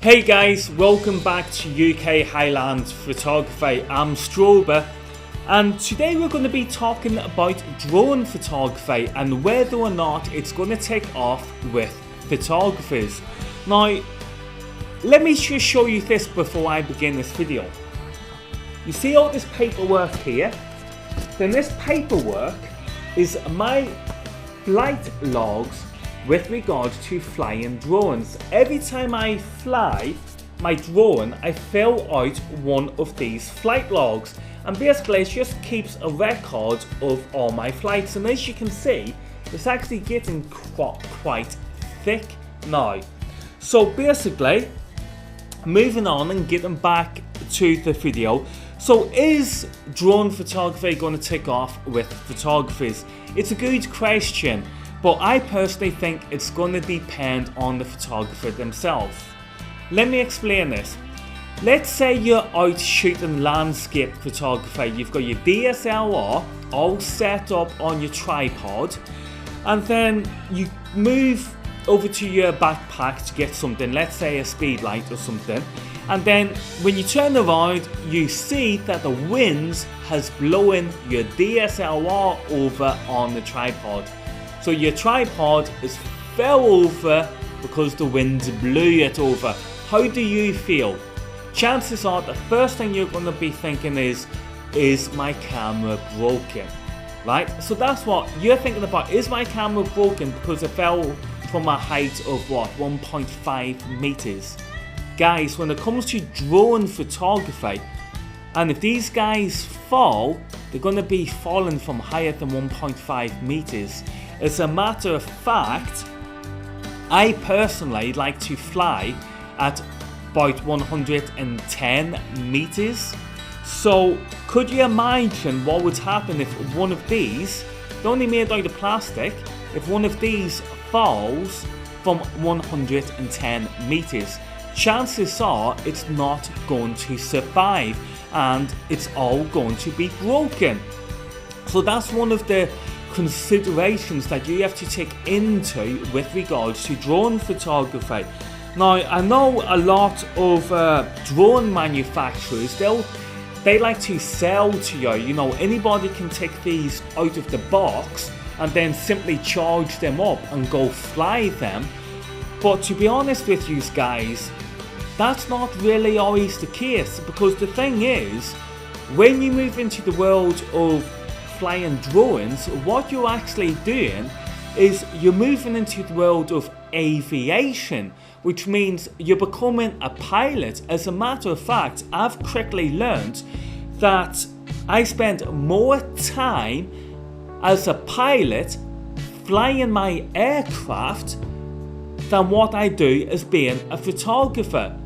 Hey guys, welcome back to UK Highlands Photography. I'm Strober, and today we're going to be talking about drone photography and whether or not it's going to take off with photographers. Now, let me just show you this before I begin this video. You see all this paperwork here? Then this paperwork is my flight logs with regards to flying drones. Every time I fly my drone, I fill out one of these flight logs, and basically it just keeps a record of all my flights. And as you can see, it's actually getting quite thick now. So basically, moving on and getting back to the video. So is drone photography going to take off with photographers? It's a good question, but I personally think it's going to depend on the photographer themselves. Let me explain this. Let's say you're out shooting landscape photography. You've got your DSLR all set up on your tripod, and then you move over to your backpack to get something, let's say a speed light or something, and then when you turn around you see that the wind has blown your DSLR over on the tripod. So your tripod is fell over because the wind blew it over. How do you feel? Chances are the first thing you're going to be thinking is my camera broken? Right? So that's what you're thinking about. Is my camera broken because it fell from a height of what, 1.5 meters? Guys, when it comes to drone photography, and if these guys fall, they're going to be falling from higher than 1.5 meters. As a matter of fact, I personally like to fly at about 110 meters. So could you imagine what would happen if one of these, they're only made out of plastic, if one of these falls from 110 meters? Chances are it's not going to survive and it's all going to be broken. So that's one of the considerations that you have to take into with regards to drone photography. Now, I know a lot of drone manufacturers, they like to sell to you know, anybody can take these out of the box and then simply charge them up and go fly them. But to be honest with you guys, that's not really always the case, because the thing is, when you move into the world of flying drones, what you're actually doing is you're moving into the world of aviation, which means you're becoming a pilot. As a matter of fact, I've quickly learned that I spend more time as a pilot flying my aircraft than what I do as being a photographer.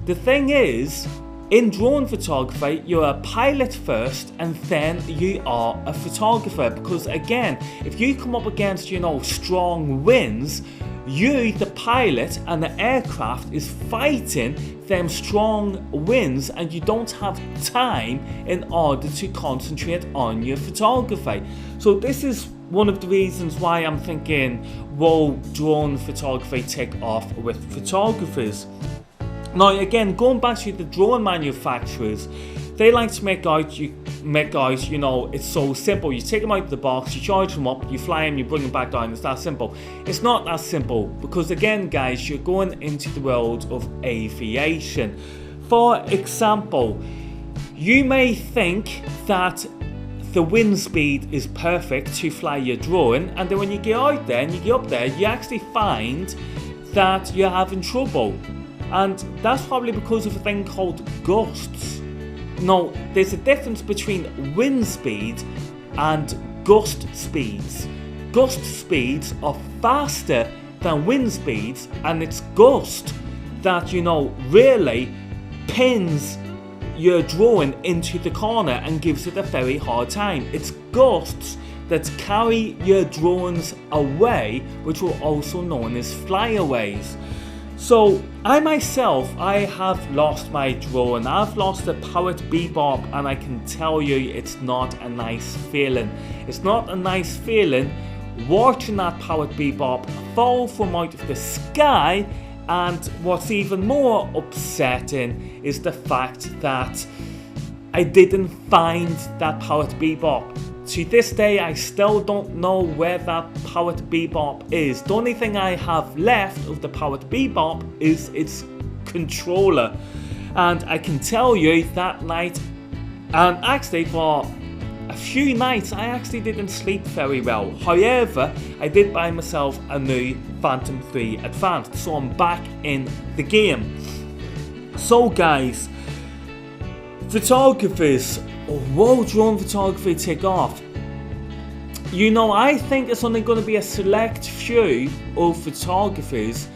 The thing is, in drone photography, you're a pilot first and then you are a photographer, because again, if you come up against, you know, strong winds, you, the pilot, and the aircraft is fighting them strong winds, and you don't have time in order to concentrate on your photography. So this is one of the reasons why I'm thinking, will drone photography take off with photographers? Now again, going back to the drone manufacturers, they like to make out, you know, it's so simple. You take them out of the box, you charge them up, you fly them, you bring them back down. It's that simple. It's not that simple, because again guys, you're going into the world of aviation. For example, you may think that the wind speed is perfect to fly your drone, and then when you get out there and you get up there, you actually find that you're having trouble. And that's probably because of a thing called gusts. Now, there's a difference between wind speed and gust speeds. Gust speeds are faster than wind speeds, and it's gust that, you know, really pins your drone into the corner and gives it a very hard time. It's gusts that carry your drones away, which are also known as flyaways. So I myself, I have lost my drone. I've lost the Powered Bebop, and I can tell you it's not a nice feeling. It's not a nice feeling watching that Powered Bebop fall from out of the sky And what's even more upsetting is the fact that I didn't find that powered bebop. To this day, I still don't know where that powered bebop is. The only thing I have left of the powered bebop is its controller. And I can tell you that night, and actually for a few nights, I actually didn't sleep very well. However, I did buy myself a new Phantom 3 Advanced, so I'm back in the game. So guys, photographers, will drone photography take off? You know, I think it's only going to be a select few of photographers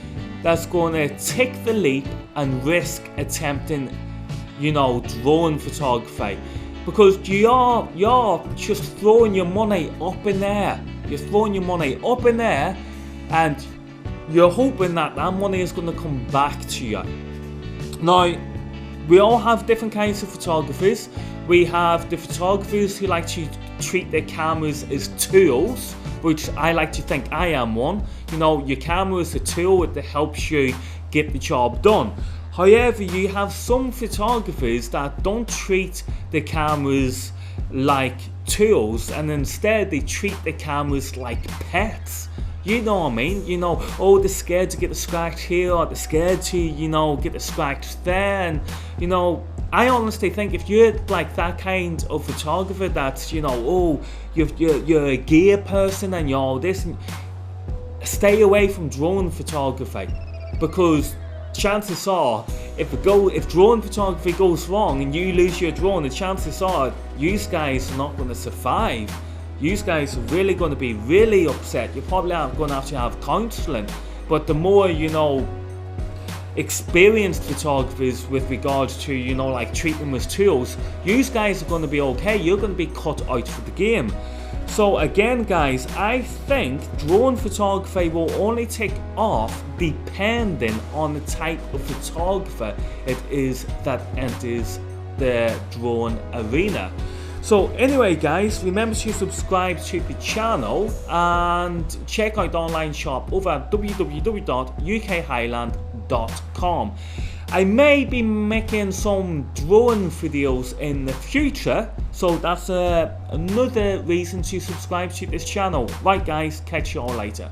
that's going to take the leap and risk attempting, you know, drone photography. Because you're just throwing your money up in there. You're throwing your money up in there and you're hoping that that money is going to come back to you. Now, we all have different kinds of photographers. We have the photographers who like to treat their cameras as tools, which I like to think I am one. You know, your camera is a tool that helps you get the job done. However, you have some photographers that don't treat the cameras like tools, and instead they treat the cameras like pets. You know what I mean? You know, oh, they're scared to get the scratch here, or they're scared to, you know, get the scratch there. And, you know, I honestly think if you're like that kind of photographer that's, you know, oh, you're a gear person and you're all this, stay away from drone photography. Because chances are, if drone photography goes wrong and you lose your drone, the chances are you guys are not going to survive. You guys are really going to be really upset. You're probably going to have counselling. But the more, you know, experienced photographers with regards to, you know, like treating them as tools, you guys are going to be okay. You're going to be cut out for the game. So again guys, I think drone photography will only take off depending on the type of photographer it is that enters the drone arena. So anyway guys, remember to subscribe to the channel and check out the online shop over at www.ukhighland.com. I may be making some drone videos in the future, so that's another reason to subscribe to this channel. Right guys, catch you all later.